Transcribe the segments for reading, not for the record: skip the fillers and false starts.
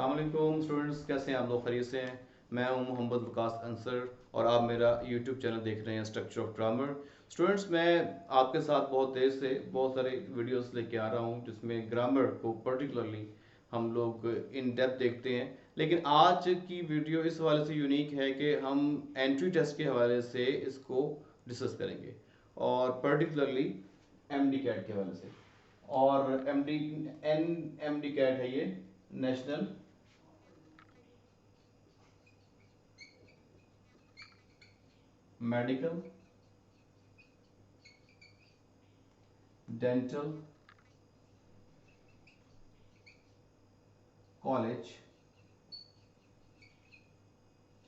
अस्सलाम वालेकुम स्टूडेंट्स, कैसे हैं आप लोग? खैरियत से हैं? मैं हूं मोहम्मद वकास अंसर और आप मेरा यूट्यूब चैनल देख रहे हैं स्ट्रक्चर ऑफ ग्रामर। स्टूडेंट्स, मैं आपके साथ बहुत देर से बहुत सारे वीडियोस लेके आ रहा हूं जिसमें ग्रामर को पर्टिकुलरली हम लोग इन डेप्थ देखते हैं। लेकिन आज की वीडियो इस हवाले से यूनिक है कि हम एंट्री टेस्ट के हवाले से इसको डिस्कस करेंगे और पर्टिकुलरली एमडी कैट के हवाले से। और एमडी कैट है ये national medical dental college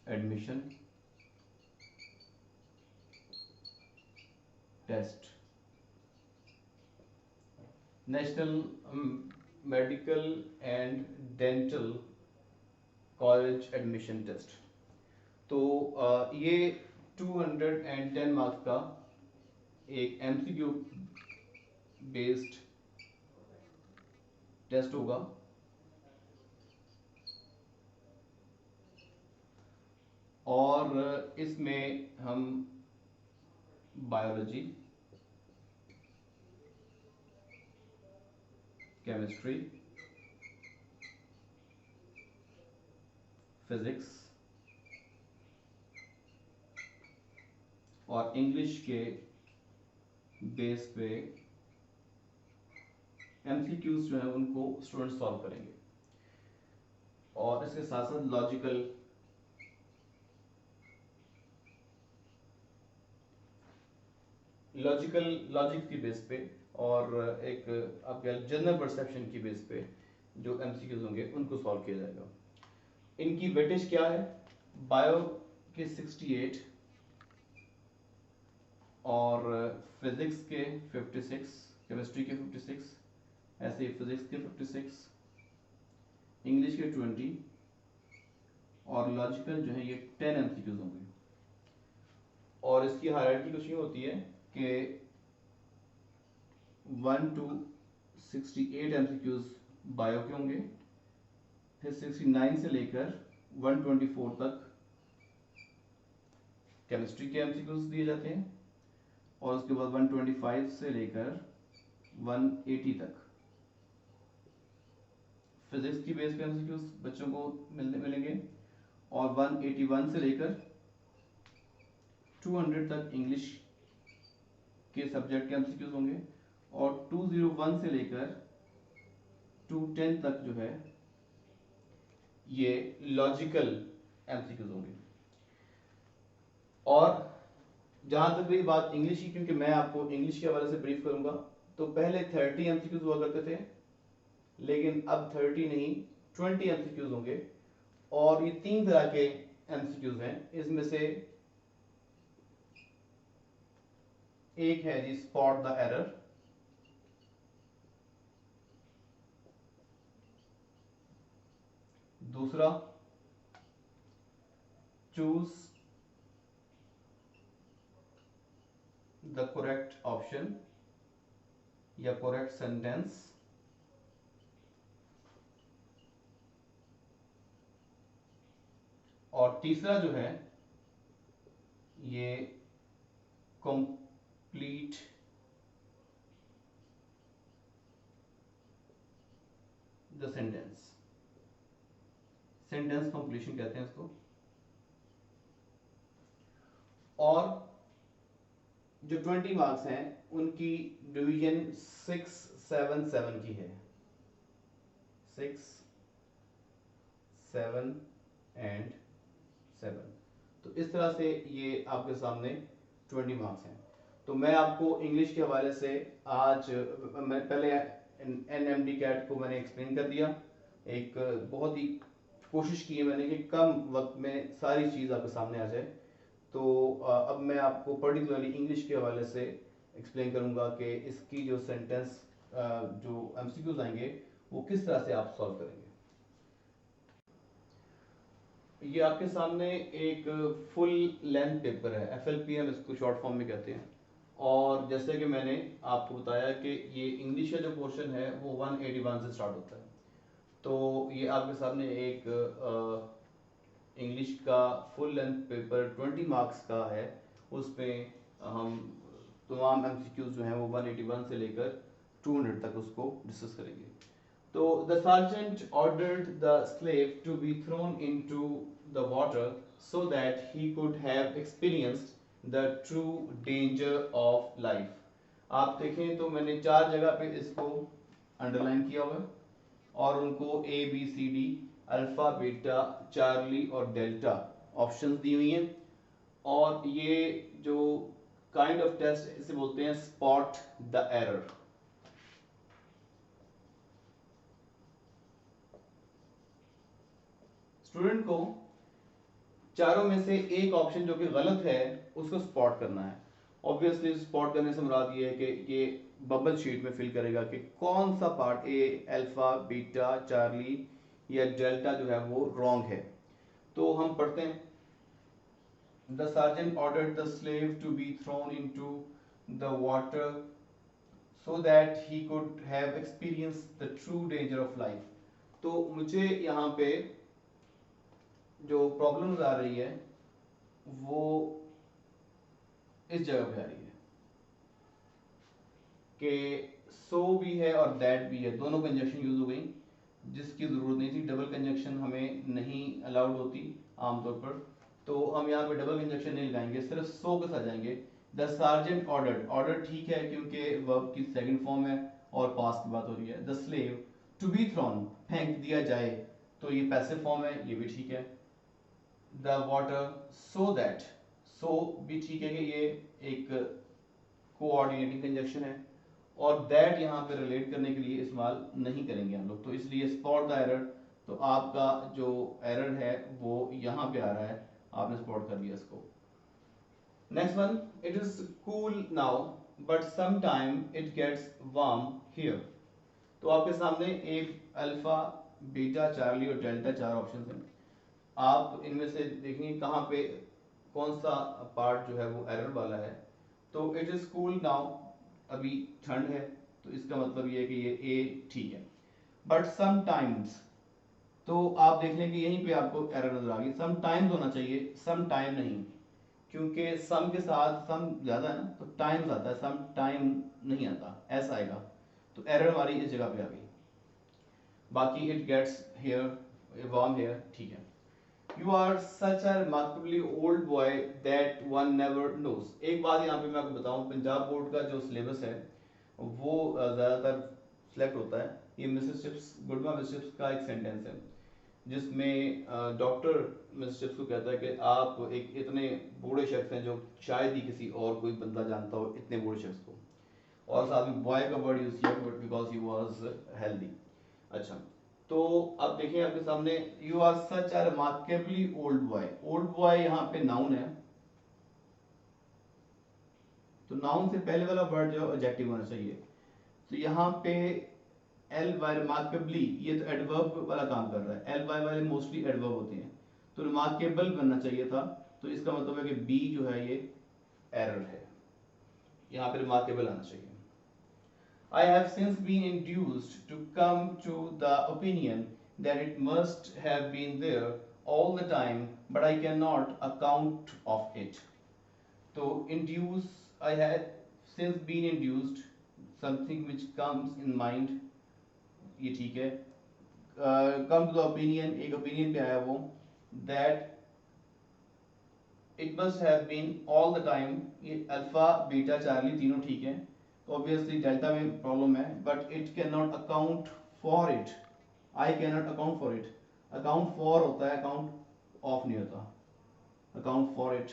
admission test. National medical and dental college admission test. तो ये 210 मार्क्स का एक एमसीक्यू बेस्ड टेस्ट होगा और इसमें हम बायोलॉजी, केमिस्ट्री, फिजिक्स और इंग्लिश के बेस पे एमसीक्यूज जो है उनको स्टूडेंट सॉल्व करेंगे और इसके साथ साथ लॉजिक की बेस पे और एक आपके जनरल परसेप्शन की बेस पे जो एमसीक्यूज होंगे उनको सॉल्व किया जाएगा। इनकी वेटेज क्या है? बायो के 68 और फिजिक्स के 56, केमिस्ट्री के 56, ऐसे ही फिजिक्स के 56, इंग्लिश के 20 और लॉजिकल जो है ये 10 एमसीक्यूज होंगे। और इसकी हायरार्की कुछ यूँ होती है कि 1 to 68 एमसीक्यूज बायो के होंगे, फिर 69 से लेकर 124 तक केमिस्ट्री के एमसीक्यूज दिए जाते हैं और उसके बाद 125 से लेकर 180 तक फिजिक्स की बेस पे एमसीक्यूज बच्चों को मिलेंगे और 181 से लेकर 200 तक इंग्लिश के सब्जेक्ट के एमसीक्यूज होंगे और 201 से लेकर 210 तक जो है ये लॉजिकल एमसीक्यूज होंगे। और जहां तक रही बात इंग्लिश की, क्योंकि मैं आपको इंग्लिश के हवाले से ब्रीफ करूंगा, तो पहले 30 एमसीक्यूज हुआ करते थे लेकिन अब 30 नहीं 20 एमसीक्यूज होंगे और ये 3 तरह के एमसीक्यूज हैं। इसमें से एक है जी स्पॉट द एरर, दूसरा चूज द करेक्ट ऑप्शन या करेक्ट सेंटेंस, और तीसरा जो है ये कंप्लीट द सेंटेंस कंप्लीशन कहते हैं इसको। और जो 20 मार्क्स हैं उनकी डिवीजन 6, 7, 7 की है। 6, 7 एंड 7। तो इस तरह से ये आपके सामने 20 मार्क्स हैं। तो मैं आपको इंग्लिश के हवाले से आज मैं पहले एनएमडी कैट को मैंने एक्सप्लेन कर दिया। एक बहुत ही कोशिश की है मैंने कि कम वक्त में सारी चीज़ आपके सामने आ जाए। तो अब मैं आपको पर्टिकुलरली इंग्लिश के हवाले से एक्सप्लेन करूंगा कि इसकी जो सेंटेंस जो एमसीक्यूज आएंगे वो किस तरह से आप सॉल्व करेंगे। ये आपके सामने एक फुल लेंथ पेपर है, एफएलपीएम इसको शॉर्ट फॉर्म में कहते हैं। और जैसे कि मैंने आपको बताया कि ये इंग्लिश का जो पोर्शन है वो 181 से स्टार्ट होता है तो ये आपके सामने एक इंग्लिश का फुल लेंथ पेपर 20 मार्क्स का है। उसमें हम तमाम एमसीक्यूज जो हैं वो 181 से लेकर 200 तक उसको डिस्कस करेंगे। तो the sergeant ordered the slave to be thrown into the water so that he could have experienced the true danger of life. आप देखें तो मैंने 4 जगह पे इसको अंडरलाइन किया हुआ है और उनको A B C D alpha beta Charlie और डेल्टा ऑप्शंस दी हुई हैं। और ये जो काइंड ऑफ टेस्ट इसे बोलते हैं स्पॉट द एरर। स्टूडेंट को चारों में से एक ऑप्शन जो कि गलत है उसको स्पॉट करना है। ऑब्वियसली स्पॉट करने से मुराद ये है कि ये बबल शीट में फिल करेगा कि कौन सा part A alpha beta Charlie या डेल्टा जो है वो रॉन्ग है। तो हम पढ़ते हैं the sergeant ordered the slave to be thrown into the water so that he could have experience the true danger of life. तो मुझे यहाँ पे जो प्रॉब्लम्स आ रही है वो इस जगह पे आ रही है कि सो भी है और दैट भी है, दोनों कंजक्शन यूज हो गई जिसकी ज़रूरत नहीं थी। डबल कंजक्शन हमें नहीं अलाउड होती आमतौर पर, तो हम यहाँ पे डबल कंजक्शन नहीं लगाएंगे, सिर्फ सो के साथ जाएंगे। द सार्जेंट ऑर्डर, ऑर्डर ठीक है क्योंकि वर्ब की सेकंड फॉर्म है और पास की बात हो रही है। The slave to be thrown, फेंक दिया जाए, तो ये पैसिव फॉर्म है, ये भी ठीक है। द वाटर सो दैट, सो भी ठीक है कि ये एक कोऑर्डिनेटिंग कंजक्शन है और दैट यहाँ पे रिलेट करने के लिए इस्तेमाल नहीं करेंगे हम लोग, तो इसलिए स्पॉट द एरर। तो आपका जो एरर है वो यहाँ पे आ रहा है, आपने स्पॉट कर लिया इसको। Next one, it is cool now but some time it gets warm here. तो आपके सामने एक अल्फा बीटा चार्ली और डेल्टा 4 ऑप्शन हैं। आप इनमें से देखेंगे कहाँ पे कौन सा पार्ट जो है वो एरर वाला है। तो इट इज कूल नाउ, अभी ठंड है, तो इसका मतलब ये है कि ये ए ठीक है। बट समटाइम्स, तो आप देख लेंगे यहीं पे आपको एरर नजर आ गई। समटाइम्स होना चाहिए, सम टाइम नहीं, क्योंकि सम के साथ सम ज्यादा है ना, तो टाइम्स आता है, सम टाइम नहीं आता, ऐसा आएगा। तो एरर हमारी इस जगह पे आ गई। बाकी it gets here, warm here, ठीक है। You are such a remarkably old boy that one never knows. एक बात यहाँ पे मैं आपको बताऊँ, पंजाब बोर्ड का जो सिलेबस है वो ज़्यादातर सिलेक्ट होता है। ये मिसेस चिप्स, गुडमा मिसेस चिप्स का एक सेंटेंस है जिसमें डॉक्टर मिसेस चिप्स को कहता है कि आप एक इतने बूढ़े शख्स हैं जो शायद ही किसी और कोई बंदा जानता हो इतने बूढ़े शख्स को, और साथ में बॉय का वर्ड यूज किया बिकॉज ही वाज हेल्दी। अच्छा, तो अब देखिए आपके सामने you are such a remarkably old boy. Old boy यहाँ पे नाउन है, तो नाउन से पहले वाला वर्ड जो एडजेक्टिव होना चाहिए। तो यहाँ पे एल वाई रिमार्केबली, ये तो एडवर्ब वाला काम कर रहा है, एल वाई वाले मोस्टली एडवर्ब होते हैं, तो रिमार्केबल बनना चाहिए था। तो इसका मतलब है कि बी जो है ये एरर है, यहाँ पे रिमार्केबल आना चाहिए। I have since been induced to come to the opinion that it must have been there all the time, but I cannot account of it. So induce, I had since been induced, something which comes in mind, ये ठीक है। Come to the opinion, एक opinion पे आया वो, that it must have been all the time, ये alpha beta Charlie तीनों ठीक है। ऑब्वियसली डेल्टा में प्रॉब्लम है, but it can not account for it, I can not account for it. Account for होता है, अकाउंट ऑफ नहीं होता। अकाउंट फॉर इट,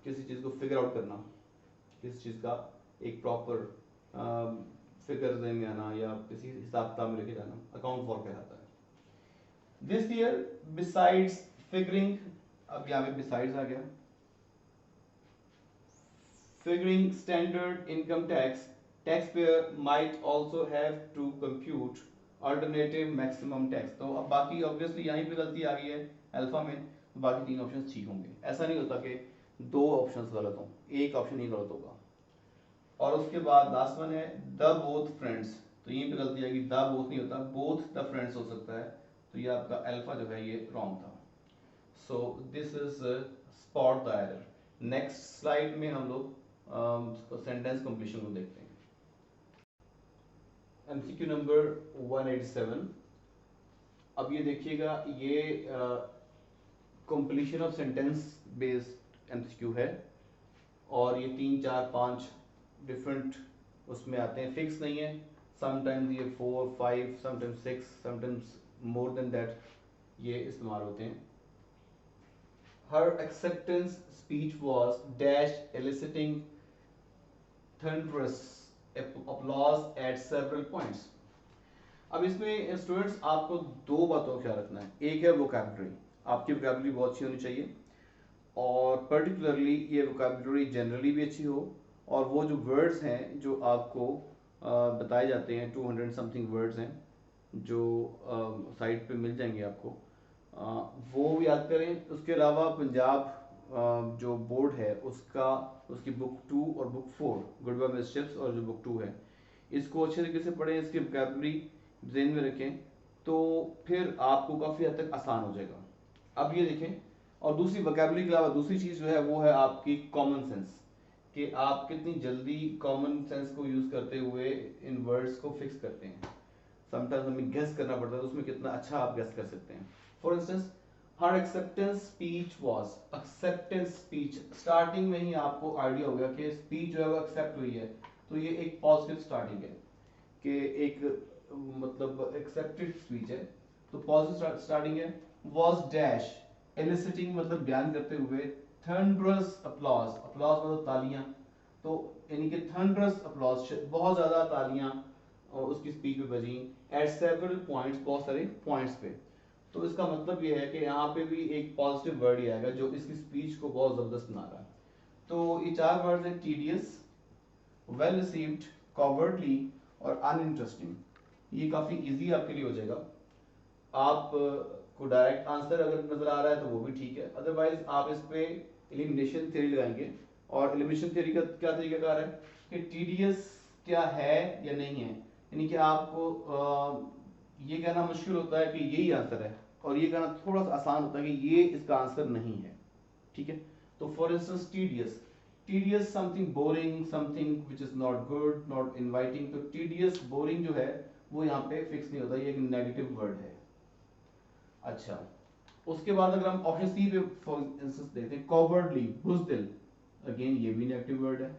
किसी चीज़ को फिगर आउट करना, किसी चीज़ का एक प्रॉपर फिगर में आना या किसी हिसाब किताब में लेके जाना, अकाउंट फॉर कहलाता है। दिस ईयर बिसाइड्स फिगरिंग, अब यहाँ पे बिसाइड्स आ गया, figuring standard income tax, taxpayer might also have to compute alternative maximum tax। तो अब बाकी ऑब्वियसली यहीं पे गलती आ गई है अल्फा में, तो बाकी 3 ऑप्शंस ठीक होंगे। ऐसा नहीं होता कि 2 ऑप्शंस गलत हों, एक ऑप्शन ही गलत होगा। और उसके बाद लास्ट वन है द बोथ फ्रेंड्स, तो यहीं पे गलती आएगी, द बोथ नहीं होता, बोथ द फ्रेंड्स हो सकता है, तो ये आपका अल्फा जो है ये रॉन्ग था। So this is spot the error. Next slide में हम लोग सेंटेंस कंप्लीशन को देखते हैं। MCQ number 187। अब ये देखिएगा, ये completion of sentence based MCQ है, और ये 3 4 5 डिफरेंट उसमें आते हैं, फिक्स नहीं है। समटाइम्स ये 4 5 sometimes 6 sometimes more than that ये इस्तेमाल होते हैं। हर acceptance speech was dash eliciting thunderous applause at several points। अब इसमें स्टूडेंट्स आपको दो बातों का ख्याल रखना है। एक है वोकैबुलरी, आपकी वोकैबुलरी बहुत अच्छी होनी चाहिए, और पर्टिकुलरली ये वोकैबुलरी जनरली भी अच्छी हो, और वो जो वर्ड्स हैं जो आपको बताए जाते हैं, 200 समथिंग वर्ड्स हैं जो साइट पे मिल जाएंगे आपको, वो याद करें। उसके अलावा पंजाब जो बोर्ड है उसकी बुक 2 और बुक 4 गुड बाय मिस्टेक्स, और जो बुक 2 है इसको अच्छे तरीके से पढ़ें, इसकी वोकैबुलरी ज़हन में रखें, तो फिर आपको काफ़ी हद तक आसान हो जाएगा। अब ये देखें, और दूसरी वोकैबुलरी के अलावा दूसरी चीज़ जो है वो है आपकी कॉमन सेंस, कि आप कितनी जल्दी कॉमन सेंस को यूज़ करते हुए इन वर्ड्स को फिक्स करते हैं। समटाइम्स हमें गेस करना पड़ता है, तो उसमें कितना अच्छा आप गेस कर सकते हैं। For instance, her acceptance speech was, acceptance speech, starting में ही आपको आइडिया हो गया कि स्पीच जो है वो एक्सेप्ट हुई है, तो ये एक पॉजिटिव स्टार्टिंग है, कि एक मतलब एक्सेप्टेड स्पीच है, तो पॉजिटिव स्टार्टिंग है। वाज डैश एलिसिटिंग मतलब बयान करते हुए, थंडरस अपलॉज, अपलॉज मतलब तालियां, तो यानी कि थंडरस अपलॉज, बहुत ज्यादा तालियां और उसकी स्पीच पे बजी, एट सेवरल पॉइंट्स, बहुत सारे पॉइंट्स पे। तो इसका मतलब ये है कि यहाँ पे भी एक पॉजिटिव वर्ड ही आएगा जो इसकी स्पीच को बहुत जबरदस्त बना रहा है। तो ये 4 वर्ड्स हैं, टीडियस, वेल रिसीव्ड, कॉवर्डली और अनइंटरेस्टिंग। ये काफी इजी आपके लिए हो जाएगा। आप को डायरेक्ट आंसर अगर नजर आ रहा है तो वो भी ठीक है, अदरवाइज आप इस पे एलिमिनेशन थ्योरी लगाएंगे। और एलिमिनेशन थ्योरी का क्या तरीकाकार है कि टीडीएस क्या है या नहीं है, यानी कि आपको ये कहना मुश्किल होता है कि यही आंसर है, और ये कहना थोड़ा सा आसान होता है कि ये इसका आंसर नहीं है। ठीक है, तो for instance TDS, TDS something boring, something which is not good, not inviting. तो टीडीएस बोरिंग जो है वो यहाँ पे फिक्स नहीं होता, ये एक नेगेटिव वर्ड है। अच्छा, उसके बाद अगर हम ऑप्शन सी पे फॉर इंस्टेंस देखते हैं, कॉवर्डली, बुज़दिल, अगेन ये भी नेगेटिव वर्ड है।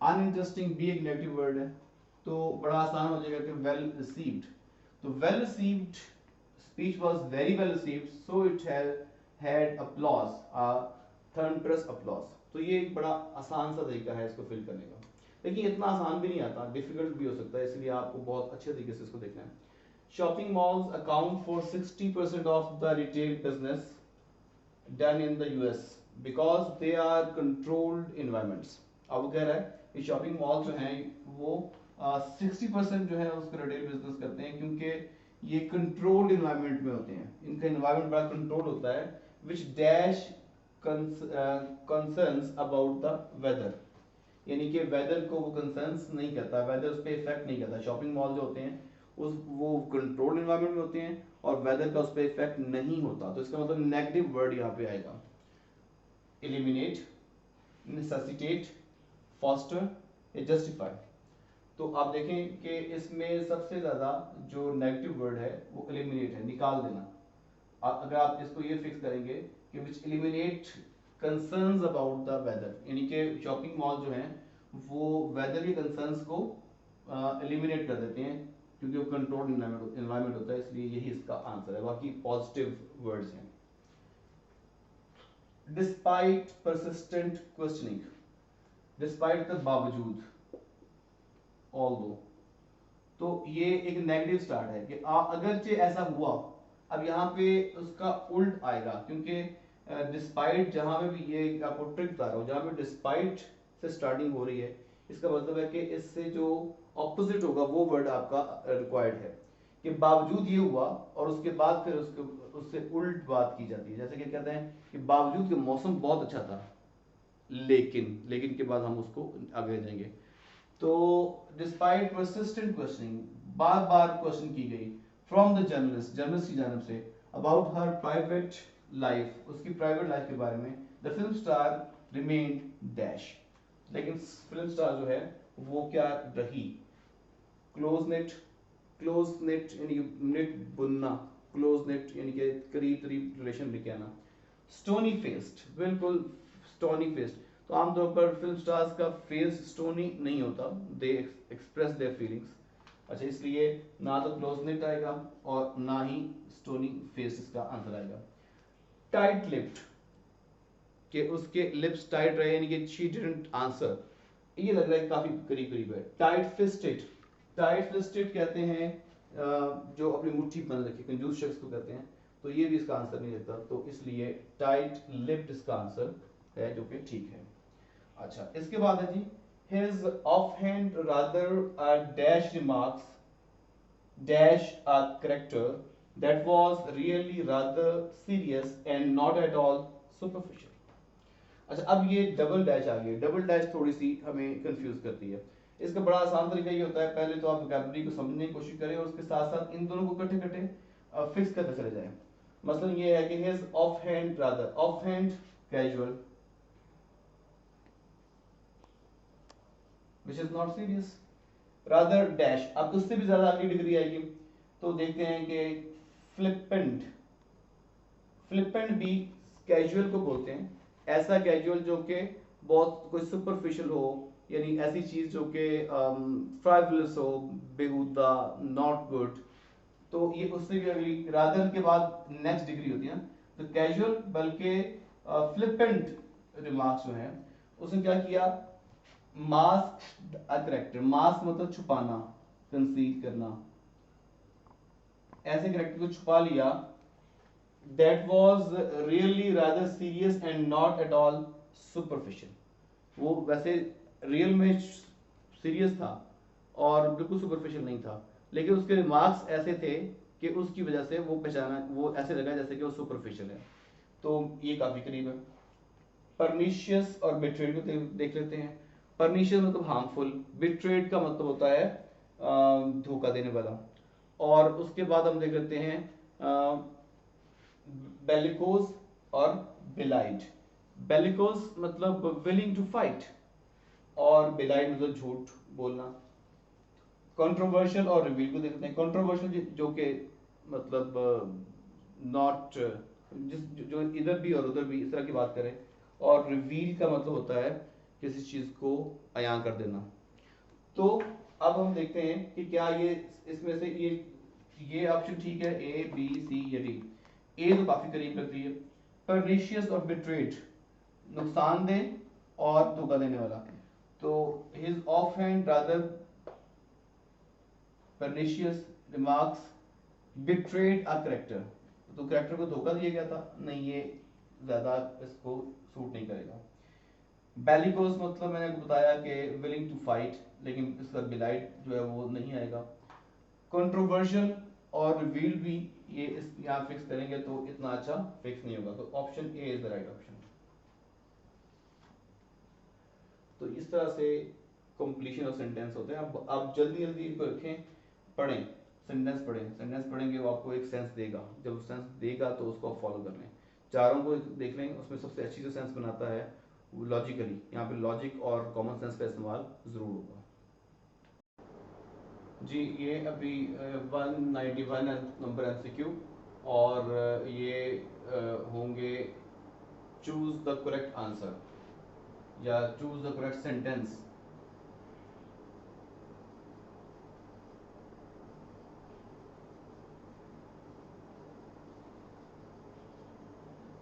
अनइंटरेस्टिंग भी एक नेगेटिव वर्ड है, तो बड़ा आसान हो जाएगा कि वेल रिसीव्ड। तो well received, speech was very well received, so it had applause, thunderous applause. तो ये एक बड़ा आसान सा तरीका है इसको फिल करने का, लेकिन इतना आसान भी नहीं आता, डिफिकल्ट भी हो सकता है, इसलिए आपको बहुत अच्छे तरीके से इसको देखना है। Shopping malls account for 60% of the retail business done in the US because they are controlled environments। अब वो कह रहा है कि शॉपिंग मॉल जो हैं वो 60% जो है उसका रिटेल बिजनेस करते हैं, क्योंकि ये कंट्रोल्ड इन्वायरमेंट में होते हैं, इनका इन्वायरमेंट बड़ा कंट्रोल होता है, which dash concerns about the weather, यानी कि वेदर को वो कंसर्न्स नहीं करता, वेदर उस पर इफेक्ट नहीं करता। शॉपिंग मॉल जो होते हैं वो कंट्रोल्ड एनवायरनमेंट में होते हैं और वेदर का उस पर इफेक्ट नहीं होता, तो इसका मतलब नेगेटिव वर्ड यहाँ पे आएगा। एलिमिनेट, नेसेसिटेट, फॉस्टर या जस्टिफाई। तो आप देखें कि इसमें सबसे ज्यादा जो नेगेटिव वर्ड है वो एलिमिनेट है, निकाल देना। अगर आप इसको ये फिक्स करेंगे कि which eliminate concerns about the weather, यानी कि शॉपिंग मॉल जो हैं वो वेदर के कंसर्न्स को एलिमिनेट कर देते हैं, क्योंकि वो कंट्रोल्ड एनवायरनमेंट होता है, इसलिए यही इसका आंसर है। बाकी पॉजिटिव वर्ड्स हैं। डिस्पाइट परसिस्टेंट क्वेश्चनिंग, डिस्पाइट का बावजूद, ऑल्दो, तो ये एक नेगेटिव स्टार्ट है कि अगरचे ऐसा हुआ। अब यहाँ पे उसका उल्ट आएगा, क्योंकि डिस्पाइट जहां पे भी, ये आपको ट्रिक बता रहा हूँ, जहां पे डिस्पाइट से स्टार्टिंग हो रही है इसका मतलब है कि इससे जो ऑपोजिट होगा वो वर्ड आपका रिक्वायर्ड है, कि बावजूद ये हुआ और उसके बाद फिर उससे उल्ट बात की जाती है। जैसे कि कहते हैं कि बावजूद के मौसम बहुत अच्छा था, लेकिन के बाद हम उसको आगे जाएंगे। तो डिस्पाइट परसिस्टेंट क्वेश्चनिंग, बार बार क्वेश्चन की गई फ्रॉम द जर्नलिस्ट, जर्नलिस्ट की जानब से, अबाउट हर प्राइवेट लाइफ, उसकी प्राइवेट लाइफ के बारे में, the film star remained dash, लेकिन फिल्म स्टार जो है वो क्या रही, क्लोज नेट, क्लोज नेट यानी कि नेट बुनना, क्लोज नेट यानी कि करीब करीब रिलेशन लेके आना, स्टोनी फेस्ड, बिल्कुल स्टोनी फेस्ड। तो आमतौर पर फिल्म स्टार्स का फेस स्टोनी नहीं होता, दे एक्सप्रेस देयर फीलिंग्स। अच्छा, इसलिए ना तो क्लोज नेट आएगा और ना ही स्टोनी फेस इसका आंसर आएगा। टाइट लिप्ड, कि उसके लिप्स टाइट रहे यानी कि शी डिडंट आंसर, ये लग रहा है काफी करीब करीब है। टाइट फिस्टेड, टाइट फिस्टेड कहते हैं जो अपनी मुट्ठी बंद रखे, कंजूस शख्स को कहते हैं, तो ये भी इसका आंसर नहीं लगता, तो इसलिए टाइट लिप्ड इसका आंसर है, जो कि ठीक है। अच्छा, इसके बाद है जी, his offhand rather a dash remarks dash a character that was really rather serious and not at all superficial। अच्छा, अब ये डबल डैश आ गई, डबल डैश थोड़ी सी हमें कंफ्यूज करती है। इसका बड़ा आसान तरीका ये होता है, पहले तो आप वोकैबुलरी को समझने की कोशिश करें और उसके साथ साथ इन दोनों को इकट्ठे इकट्ठे फिक्स करते चले जाएं। मसलन ये है कि his of hand rather, of hand casual which is not serious, rather dash, अब उससे भी ज्यादा अगली डिग्री आएगी, तो देखते हैं कि फ्लिपेंट, फ्लिपेंट भी कैजुअल को बोलते हैं, ऐसा कैजुअल जो कि बहुत कोई सुपरफिशियल हो, यानी ऐसी चीज जो कि फ्राइवलस हो, बेहुदा, नॉट गुड, तो ये उससे भी अगली, रादर के बाद नेक्स्ट डिग्री होती है। तो कैजुअल बल्कि फ्लिपेंट रिमार्क्स जो है, उसने क्या किया, मास्क अ करेक्टर, मास्क मतलब छुपाना, कंसील करना, ऐसे करेक्टर को छुपा लिया, that was really rather serious and not at all superficial। वो वैसे रियल में सीरियस था और बिल्कुल सुपरफिशियल नहीं था, लेकिन उसके रिमार्क्स ऐसे थे कि उसकी वजह से वो पहचाना, वो ऐसे लगा जैसे कि वो सुपरफिशियल है, तो ये काफी करीब है। परनिशियस और बिट्रेड को देख लेते हैं। परनिशियस मतलब हार्मफुल, बिट्रेड का मतलब होता है धोखा देने वाला। और उसके बाद हम देख लेते हैं बेलिकोस और बिलाइड। बेलिकोस मतलब विलिंग टू फाइट, और बिलाइड मतलब झूठ बोलना। कंट्रोवर्शियल और रिवील को देखते हैं। कंट्रोवर्शियल जो कि मतलब नॉट जिस जो इधर भी और उधर भी इस तरह की बात करें, और रिवील का मतलब होता है किसी चीज को अयां कर देना। तो अब हम देखते हैं कि क्या ये इसमें से ये ऑप्शन ठीक है, ए बी सी या डी। ए तो काफी करीब लग रही है। परनिशियस और बिट्रेड, नुकसानदेह और धोखा देने वाला। तो his of hand rather pernicious remarks betrayed a character, तो करेक्टर को धोखा दिया गया था, नहीं ये ज्यादा इसको सूट नहीं करेगा। बेलिकोस मतलब मैंने आपको बताया कि विलिंग टू फाइट, लेकिन इसका बिलाइड जो है वो नहीं आएगा। कंट्रोवर्शियल और रिवील भी ये इस यहाँ फिक्स करेंगे तो इतना अच्छा फिक्स नहीं होगा, तो option A is the right option. तो इस तरह से कंप्लीशन ऑफ सेंटेंस होते हैं। अब आप जल्दी जल्दी इनको रखें, पढ़ें, सेंटेंस पढ़ें, सेंटेंस पढ़ेंगे वो आपको एक सेंस देगा, जब सेंस देगा तो उसको आप फॉलो कर लें। चारों को देख लें, उसमें सबसे अच्छी जो सेंस बनाता है लॉजिकली, यहाँ पे लॉजिक और कॉमन सेंस का इस्तेमाल जरूर होगा। जी, ये अभी 191 नंबर एमसीक्यू, और ये होंगे चूज द करेक्ट आंसर या चूज द करेक्ट सेंटेंस।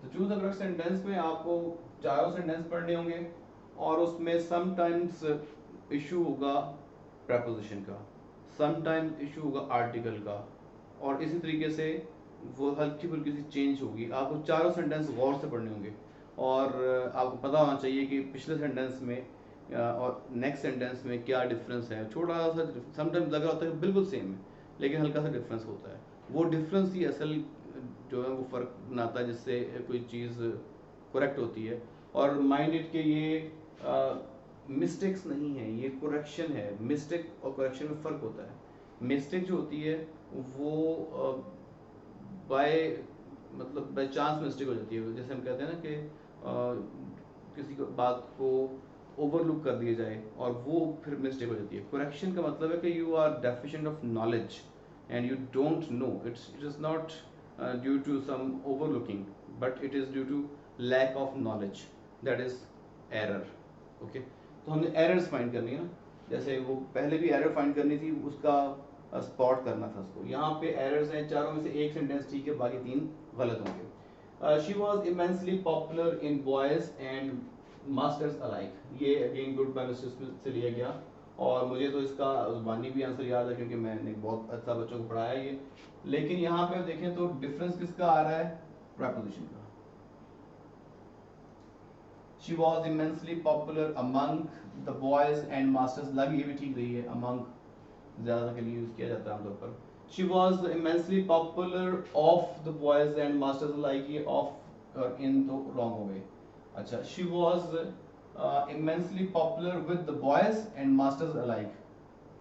तो चूज द करेक्ट सेंटेंस में आपको चारों सेंटेंस पढ़ने होंगे, और उसमें समटाइम्स इशू होगा प्रपोजिशन का, समटाइम्स इशू होगा आर्टिकल का, और इसी तरीके से वो हल्की फुल्की सी चेंज होगी। आपको चारों सेंटेंस गौर से पढ़ने होंगे, और आपको पता होना चाहिए कि पिछले सेंटेंस में और नेक्स्ट सेंटेंस में क्या डिफरेंस है। छोटा सा समटाइम्स लग रहा होता है कि बिल्कुल सेम है, लेकिन हल्का सा डिफरेंस होता है। वो डिफरेंस ही असल जो है वो फ़र्क बनाता है जिससे कोई चीज़ करेक्ट होती है। और माइंड इट के ये मिस्टेक्स नहीं है, ये करेक्शन है। मिस्टेक और करेक्शन में फ़र्क होता है। मिस्टेक जो होती है वो बाय मतलब बाय चांस मिस्टेक हो जाती है, जैसे हम कहते हैं ना कि किसी को बात को ओवरलुक कर दिया जाए और वो फिर मिस्टेक हो जाती है। करेक्शन का मतलब है कि you are deficient of knowledge and you don't know, it is not due to some overlooking but it is due to lack of knowledge, that is error. Okay, तो हमने एरर्स फाइंड करनी है ना, जैसे वो पहले भी एरर फाइंड करनी थी, उसका स्पॉट करना था उसको। यहाँ पे एरर्स हैं, चारों में से एक सेंटेंस ठीक है, बाकी तीन गलत होंगे। She was immensely popular in boys and masters alike, ये अगेन गुड बाय मिस्टर से लिया गया, और मुझे तो इसका जुबानी भी आंसर याद है क्योंकि मैंने बहुत अच्छा बच्चों को पढ़ाया ये। लेकिन यहाँ पे देखें तो डिफरेंस किसका आ रहा है, प्रीपोजिशन का। She was immensely popular among the boys and masters, लग ये भी ठीक रही है, among ज़्यादा के लिए यूज़ किया जाता है आमतौर पर। She was immensely popular of the boys and masters alike, ये of और in तो wrong हो गए। अच्छा, she was immensely popular with the boys and masters alike,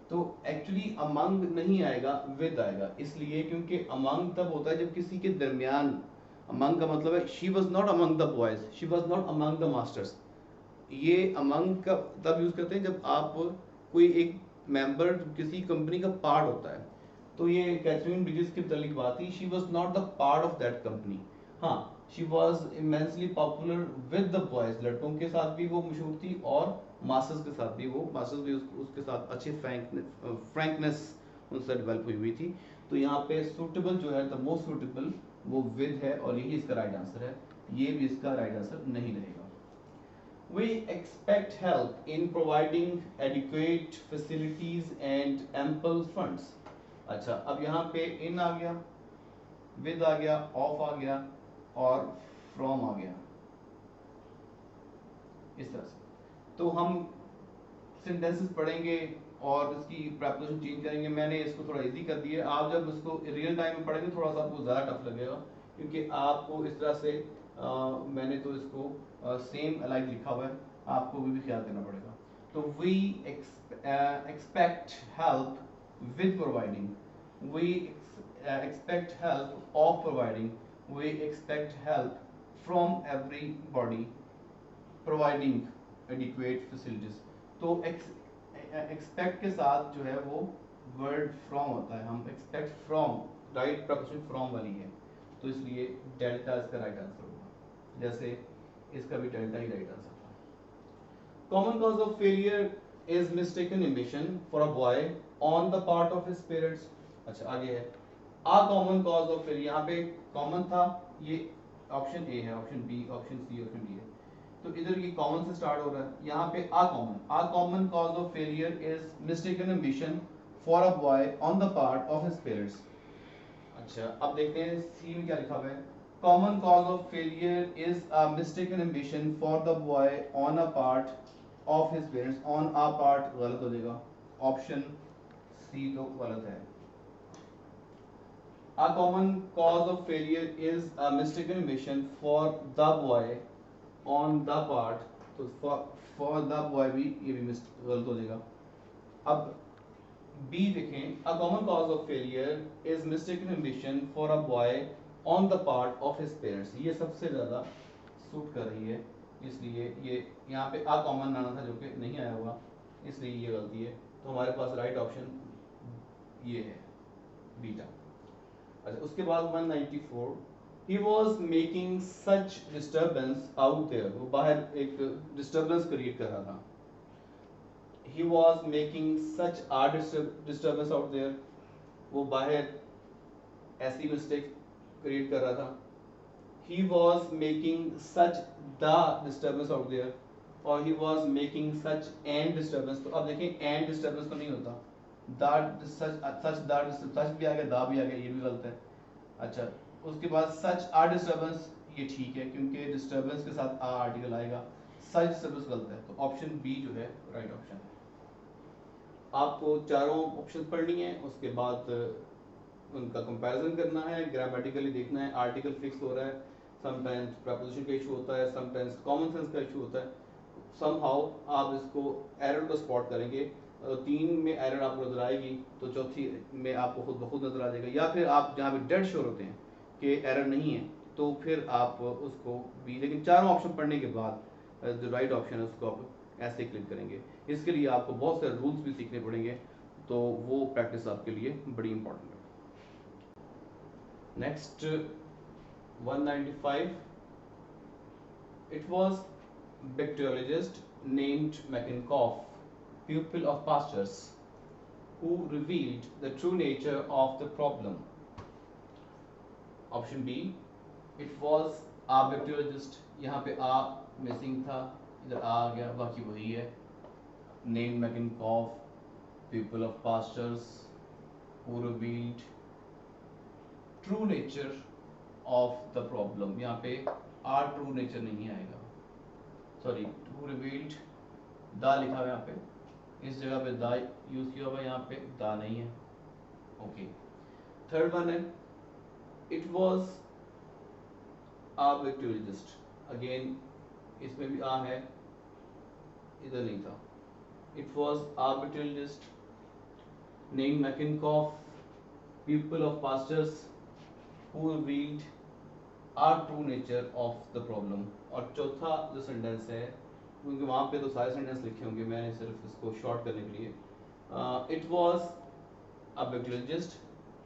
तो एक्चुअली अमंग नहीं आएगा, विद आएगा, इसलिए क्योंकि अमंग तब होता है जब किसी के दरमियान। अमंग का मतलब है she was not among the boys, she was not among the masters. ये अमंग का तब यूज करते हैं जब आप कोई एक मेंबर किसी कंपनी का पार्ट होता है। तो ये कैथरीन ब्रिजेस की मुतालिक बात थी, she was not the part of that company. हाँ, she was immensely popular with the boys, लड़कों के साथ भी वो मशहूर थी और मास्टर्स के साथ भी, वो मास्टर्स भी उसके साथ अच्छी फ्रैंकनेस उनसे डेवलप हुई थी। तो यहाँ पे सुटेबल जो है, द मोस्ट सुटेबल, वो विद है और यही इसका राइट आंसर है। ये भी इसका राइट आंसर नहीं रहेगा। We expect help in providing adequate facilities and ample funds. अच्छा, अब यहाँ पे in आ गया, with आ गया, of आ गया और from आ गया, इस तरह से। तो हम सेंटेंसेस पढ़ेंगे और इसकी प्रेपोजिशन चेंज करेंगे। मैंने इसको थोड़ा इजी कर दिया, आप जब इसको रियल टाइम में पढ़ेंगे थोड़ा सा आपको ज़्यादा टफ लगेगा, क्योंकि आपको इस तरह से मैंने तो इसको सेम अलाइक लिखा हुआ है, आपको भी ख्याल करना पड़ेगा। तो we expect help with providing, we expect help of providing, we expect help from everybody providing adequate facilities. तो एक्सपेक्ट के साथ जो है वो वर्ड फ्रॉम होता है, हम expect from, right preposition from वाली है, तो इसलिए डेल्टा इसका राइट आंसर होगा, जैसे इसका भी डेल्टा ही राइट आंसर था। Common cause of failure is mistaken ambition for a boy on the part of his parents. अच्छा, आगे है a common cause of failure, यहाँ पे कॉमन था, ये ऑप्शन ए है, option B, option C, option D है, तो इधर ये कॉमन से स्टार्ट हो रहा है। यहाँ पे a common cause of failure is mistaken ambition for a boy on the part of his parents. अच्छा, अब देखते हैं सी में क्या लिखा हुआ है। Common cause of failure is a mistaken ambition for the boy on a part of his parents, on a part गलत हो जाएगा, ऑप्शन सी तो गलत है। A common cause of failure is a mistaken ambition for the boy on the part, तो for the boy भी ये भी गलत हो जाएगा। अब B देखें, a common cause of failure is mistaken ambition for a boy on the part of his parents, ये सबसे ज़्यादा सूट कर रही है, इसलिए ये यहाँ पे a common आना था जो कि नहीं आया हुआ, इसलिए ये गलती है। तो हमारे पास राइट ऑप्शन ये है, बीटा। अच्छा, उसके बाद 194, he was making such disturbance out there, वो बाहर एक डिस्टर्बेंस क्रिएट कर रहा था। he was making such a disturbance out there, वो बाहर ऐसी मिस्टेक क्रिएट कर रहा था। he was making such the disturbance out there और he was making such an disturbance, तो अब देखें and disturbance तो नहीं होता, सच भी आ गया, दा भी आ गया, ये भी गलत है। अच्छा, उसके बाद सच आ डिस्टर्बेंस, ये ठीक है क्योंकि डिस्टर्बेंस के साथ आ आर्टिकल आएगा, सच डिस्टर्बेंस गलत है, तो ऑप्शन बी जो है राइट ऑप्शन है। आपको चारों ऑप्शन पढ़नी है, उसके बाद उनका कंपैरिजन करना है, ग्रामेटिकली देखना है, आर्टिकल फिक्स हो रहा है, समटाइम्स प्रीपोजिशन का इशू होता है, समटाइम्स कॉमन सेंस का इशू होता है, समहाउ आप इसको एरर को स्पॉट करेंगे, 3 में एरर आपको नजर आएगी तो चौथी में आपको खुद ब खुद नजर आ जाएगा, या फिर आप जहाँ पे डेड श्योर होते हैं कि एरर नहीं है तो फिर आप उसको भी, लेकिन चारों ऑप्शन पढ़ने के बाद जो राइट ऑप्शन है उसको आप ऐसे क्लिक करेंगे। इसके लिए आपको बहुत सारे रूल्स भी सीखने पड़ेंगे, तो वो प्रैक्टिस आपके लिए बड़ी इंपॉर्टेंट है। Next 195, it was bacteriologist named Mackenkoff, pupil of Pasteur's, who revealed the true nature of the problem. Option B, it was a bacteriologist, यहाँ पे a मिसिंग था, इधर a आ गया, बाकी वही है। named Mackenkoff, pupil of Pasteur's, who revealed true nature of the problem, यहाँ पे a true nature नहीं आएगा, सॉरी who revealed दा लिखा हुआ यहाँ पे, इस जगह पे दा यूज किया हुआ, यहाँ पे दा नहीं है। ओके, थर्ड वन है it was a bacteriologist, again इसमें भी आ है, इधर नहीं था। It was a bacteriologist name Metchnikoff, people of Pasteur's, who revealed our true nature of the problem. और चौथा जो सेंटेंस है, क्योंकि वहाँ पे तो सारे सेंटेंस लिखे होंगे, मैंने सिर्फ इसको शॉर्ट करने के लिए, it was a bacteriologist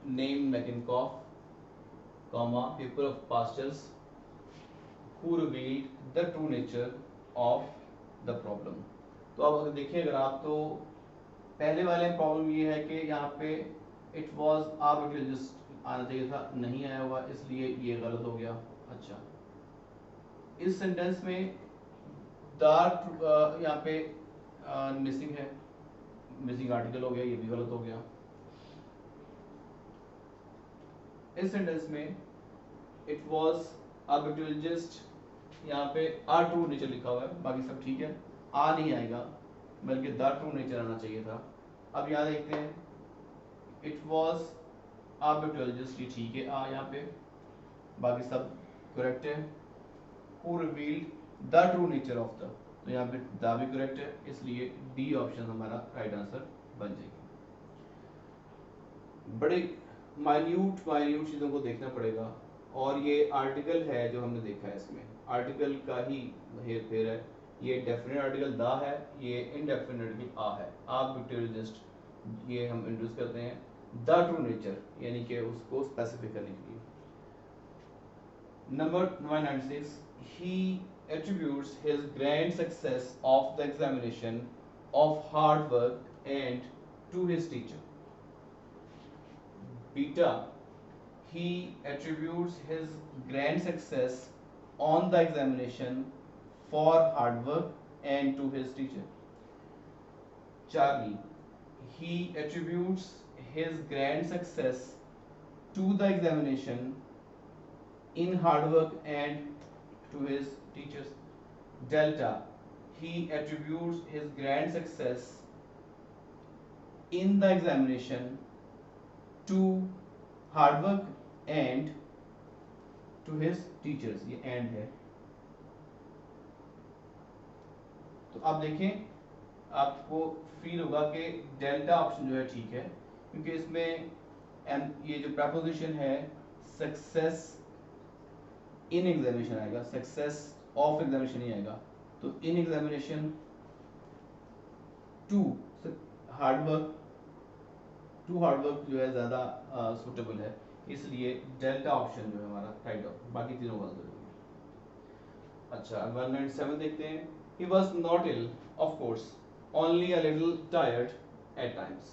name Metchnikoff, comma people of pastures who revealed the true nature of the problem। तो अब अगर देखिए, अगर आप तो पहले वाले में प्रॉब्लम ये है कि यहाँ पे it was a bacteriologist आना चाहिए था, नहीं आया हुआ, इसलिए ये गलत हो गया। अच्छा, इस सेंटेंस में द यहाँ पे मिसिंग है, मिसिंग आर्टिकल हो गया, ये भी गलत हो गया। इस सेंटेंस में इट वॉज अ बैक्टीरियोलॉजिस्ट, यहाँ पे आ ट्रू नेचर लिखा हुआ है, बाकी सब ठीक है, आ नहीं आएगा बल्कि द ट्रू नेचर आना चाहिए था। अब यहाँ देखते हैं, इट वॉज अ बैक्टीरियोलॉजिस्ट, ये ठीक है, आ यहाँ पे, बाकी सब करेक्ट है। Who revealed the true nature of the, तो यहाँ पे द भी करेक्ट है, इसलिए डी ऑप्शन हमारा राइट आंसर बन जाएगी। बड़े माइन्यूट चीज़ों को देखना पड़ेगा, और ये आर्टिकल है जो हमने देखा है, इसमें आर्टिकल का ही हेर फेर है। ये डेफिनेट आर्टिकल द है, ये इनडेफिनेट आर्टिकल आ है। आप बैक्टीरियोलॉजिस्ट ये हम इंट्रोड्यूस करते हैं द ट्रू नेचर, यानी कि उसको स्पेसिफिक करने के लिए। Number 196, he attributes his grand success of the examination of hard work and to his teacher. Beta, he attributes his grand success on the examination for hard work and to his teacher. Charlie, he attributes his grand success to the examination in hard work and to his teachers. Delta, he attributes his grand success in the examination to hard work and to his teachers, ये and है। तो आप देखें, आपको feel होगा कि delta option जो है ठीक है, क्योंकि इसमें ये जो प्रपोजिशन है सक्सेस इन एग्जामिनेशन आएगा, सक्सेस ऑफ एग्जामिनेशन नहीं आएगा। तो in examination to hard work, to hard work जो है ज़्यादा सूटेबल है, इसलिए डेल्टा ऑप्शन जो है हमारा राइट ऑप्शन, बाकी तीनों गलत हो जाएंगे। अच्छा, 197 देखते हैं। He was not ill, of course, only a little tired at times.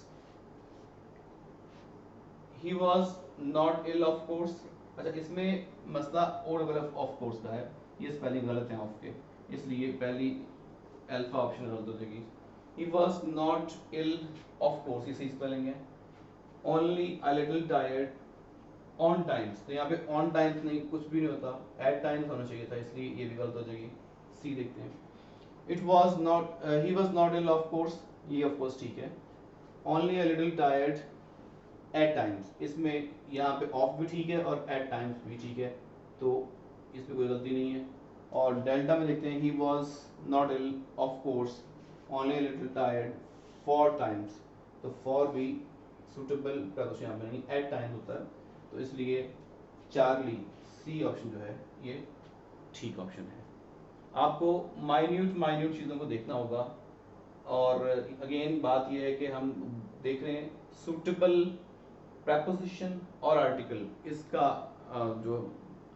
He was not ill, of course। अच्छा, इसमें मसला और गलत ऑफ कोर्स का है, ये स्पेलिंग गलत है ऑफ के, इसलिए पहली अल्फा ऑप्शन गलत हो जाएगी। He was not ill, of course, ये सही स्पेलिंग है। Only a little tired on times, तो यहाँ पे on times नहीं, कुछ भी नहीं होता, at times होना चाहिए था, इसलिए ये भी गलत हो जाएगी। सी देखते हैं। It was not he was not ill, of course, ये of course ठीक है। Only a little tired at times, इसमें यहाँ पे off भी ठीक है और at times भी ठीक है, तो इसमें कोई गलती नहीं है। और डेल्टा में देखते हैं he was not ill of course only little tired for times, तो फॉर भी सुटेबल प्रपोजिशन यहाँ पे नहीं, एट टाइम्स होता है, तो इसलिए चार्ली सी ऑप्शन जो है ये ठीक ऑप्शन है। आपको माइन्यूट माइन्यूट चीज़ों को देखना होगा, और अगेन बात यह है कि हम देख रहे हैं सुटेबल प्रपोजिशन और आर्टिकल, इसका जो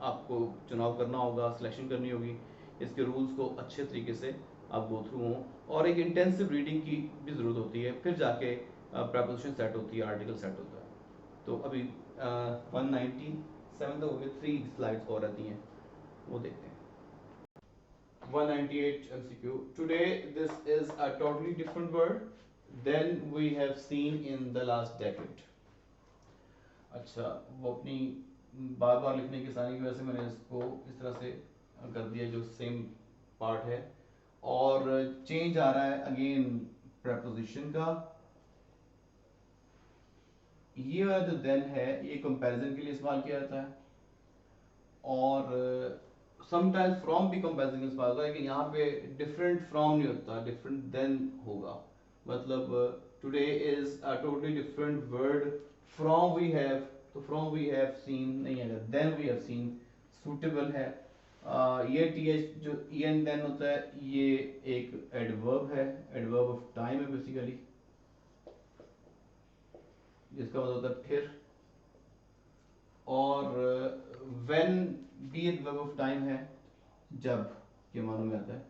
आपको चुनाव करना होगा, सिलेक्शन करनी होगी, इसके रूल्स को अच्छे तरीके से आप गो थ्रू हों, और एक इंटेंसिव रीडिंग की भी ज़रूरत होती है, फिर जाके प्रपोजिशन सेट होती है, आर्टिकल सेट होता है। तो अभी 197 तो हो गए, 3 स्लाइड्स और रहती हैं, वो देखते हैं। 198 MCQ. Today this is a totally different word than we have seen in the last decade. अच्छा, वो अपनी बार बार लिखने की आसानी की वजह से मैंने इसको इस तरह से कर दिया जो सेम पार्ट है, और चेंज आ रहा है अगेन प्रपोजिशन का। ये वाला जो देन है ये कंपैरिजन के लिए इस्तेमाल किया जाता है, और समटाइम्स फ्रॉम भी कंपैरिजन के इस्तेमाल होता है, लेकिन यहाँ पे डिफरेंट फ्रॉम नहीं होता, डिफरेंट देन होगा। मतलब today is a totally different word from we have, तो फ्रॉम वी हैव सीन नहीं है, than we have seen suitable है। ये टी एच जो ई एन देन होता है ये एक एडवर्ब है, एडवर्ब ऑफ टाइम है बेसिकली, जिसका मतलब होता है फिर, और व्हेन भी एडवर्ब ऑफ टाइम है, जब के मानों में आता है,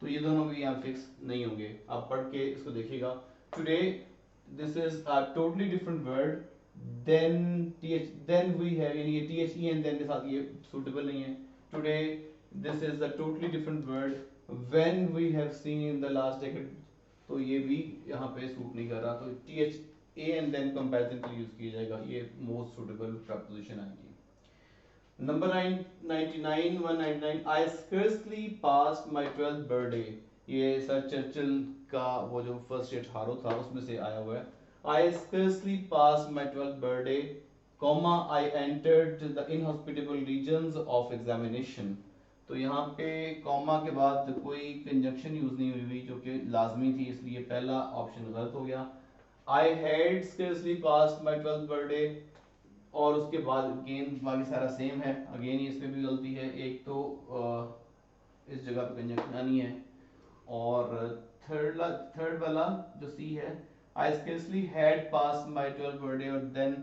तो ये दोनों भी यहाँ फिक्स नहीं होंगे, आप पढ़ के इसको देखिएगा। Today this is a totally different word than TH, than we have, यानी ये टीएच ई एन देन के साथ ये सूटेबल नहीं है। Today this is a totally different word when we have seen in the last decade, तो ये भी यहाँ पे सूट नहीं कर रहा, तो TH A and then comparison के लिए यूज किया जाएगा, ये मोस्ट सूटेबल प्रपोजिशन आएगी। Number 99, 199. I scarcely passed my 12th birthday. ये सर चर्चिल का वो जो फर्स्ट स्टेट हारो था उसमें से आया हुआ है। I scarcely passed my 12th birthday, comma I entered the inhospitable regions of examination. तो यहाँ पे कॉमा के बाद कोई कंजंक्शन यूज नहीं हुई जो कि लाजमी थी, इसलिए पहला ऑप्शन गलत हो गया। I had scarcely passed my 12th birthday, और उसके बाद अगेन बाकी सारा सेम है, अगेन इसमें भी गलती है, एक तो इस जगह पे कंजंक्शन आनी है, और थर्ड वाला जो सी है, I scarcely had passed my 12th birthday, और देन,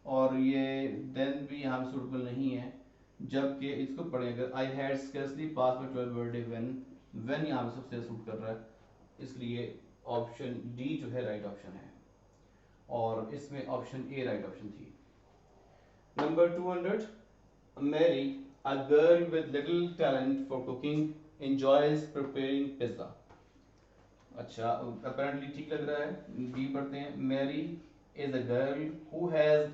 और ये देन भी यहाँ पे सूटेबल नहीं है, जबकि इसको पढ़ें अगर I had scarcely pass my 12th birthday when यहाँ पे सबसे सूट कर रहा है, इसलिए ऑप्शन डी जो है राइट ऑप्शन है, और इसमें ऑप्शन ए राइट ऑप्शन थी। Number 200. Mary, a girl with little talent for cooking, enjoys preparing pizza. अच्छा, apparently ठीक लग रहा है, बी पढ़ते हैं। Mary is a girl who has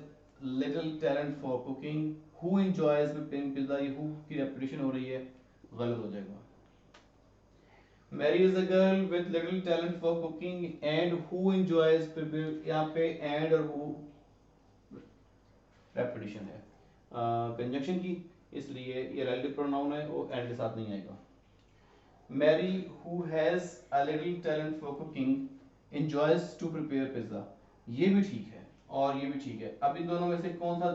little talent for cooking, who enjoys preparing pizza, ये who की repetition हो रही है, गलत हो जाएगा। Mary is a girl with little talent for cooking and who enjoys preparing, यहाँ पे and और who रेपिटेशन है कंजंक्शन की, इसलिए ये रिलेटिव प्रोनाउन है, वो एंड के साथ नहीं आएगा। Mary who has a little talent for cooking enjoys to prepare pizza, ये भी ठीक है और ये भी ठीक है। अब इन दोनों में से कौन सा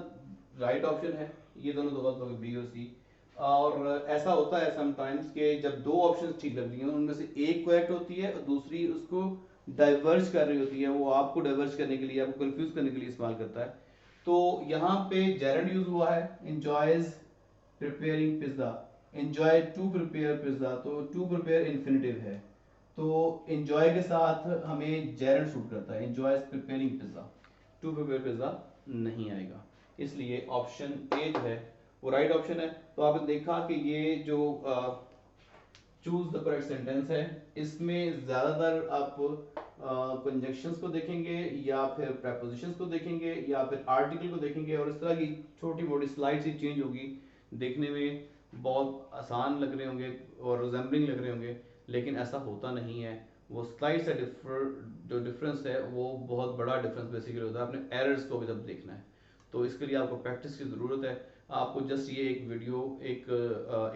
राइट ऑप्शन है? ये दोनों दो गलत हो गए, बी और सी। और ऐसा होता है समटाइम्स कि जब दो ऑप्शन ठीक लगती हैं उनमें से एक करेक्ट होती है और दूसरी उसको डाइवर्ज कर रही होती है, वो आपको डाइवर्ज करने के लिए, आपको कंफ्यूज करने के लिए इस्तेमाल करता है। तो यहाँ पे जेरंड यूज हुआ है, enjoys preparing pizza, enjoy to prepare pizza, तो टू प्रिपेयर इन्फिनिटिव है, तो एंजॉय के साथ हमें जेरंड शूट करता है, enjoys preparing pizza, to prepare pizza नहीं आएगा, इसलिए ऑप्शन ए जो है वो राइट ऑप्शन है। तो आपने देखा कि ये जो चूज द करेक्ट सेंटेंस है, इसमें ज्यादातर आप कंजंक्शंस को देखेंगे या फिर प्रेपोजिशंस को देखेंगे या फिर आर्टिकल को देखेंगे, और इस तरह की छोटी मोटी स्लाइड्स ही चेंज होगी, देखने में बहुत आसान लग रहे होंगे और रिजेंबलिंग लग रहे होंगे, लेकिन ऐसा होता नहीं है। वो स्लाइड से जो डिफरेंस है वो बहुत बड़ा डिफरेंस बेसिकली होता है, आपने एरर्स को भी जब देखना है, तो इसके लिए आपको प्रैक्टिस की ज़रूरत है। आपको जस्ट ये एक वीडियो, एक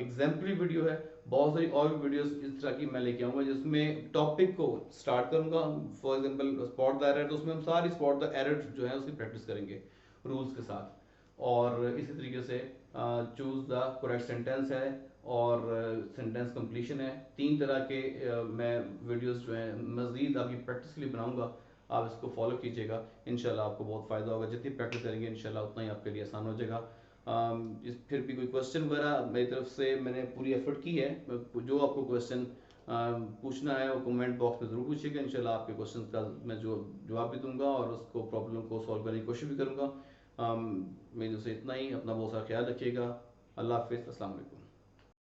एग्जाम्पली वीडियो है। बहुत सारी और भी वीडियोस इस तरह की मैं लेके आऊँगा जिसमें टॉपिक को स्टार्ट करूँगा। For example spot the error, तो उसमें हम सारी स्पॉट द एरर जो है उसकी प्रैक्टिस करेंगे रूल्स के साथ। और इसी तरीके से चूज द करेक्ट सेंटेंस है, और सेंटेंस कंप्लीशन है। तीन तरह के मैं वीडियोस जो है मज़ीद आपकी प्रैक्टिस के लिए बनाऊंगा। आप इसको फॉलो कीजिएगा, इंशाल्लाह आपको बहुत फ़ायदा होगा। जितनी प्रैक्टिस करेंगे इंशाल्लाह उतना ही आपके लिए आसान हो जाएगा। फिर भी कोई क्वेश्चन वगैरह मेरी तरफ से मैंने पूरी एफर्ट की है। जो आपको क्वेश्चन पूछना है वो कमेंट बॉक्स में ज़रूर पूछिएगा। इंशाल्लाह आपके क्वेश्चन का मैं जो जवाब भी दूंगा और उसको प्रॉब्लम को सॉल्व करने की कोशिश भी करूँगा। मेरी तरफ से इतना ही। अपना बहुत सारा ख्याल रखिएगा। अल्लाह हाफिज़। अस्सलाम वालेकुम।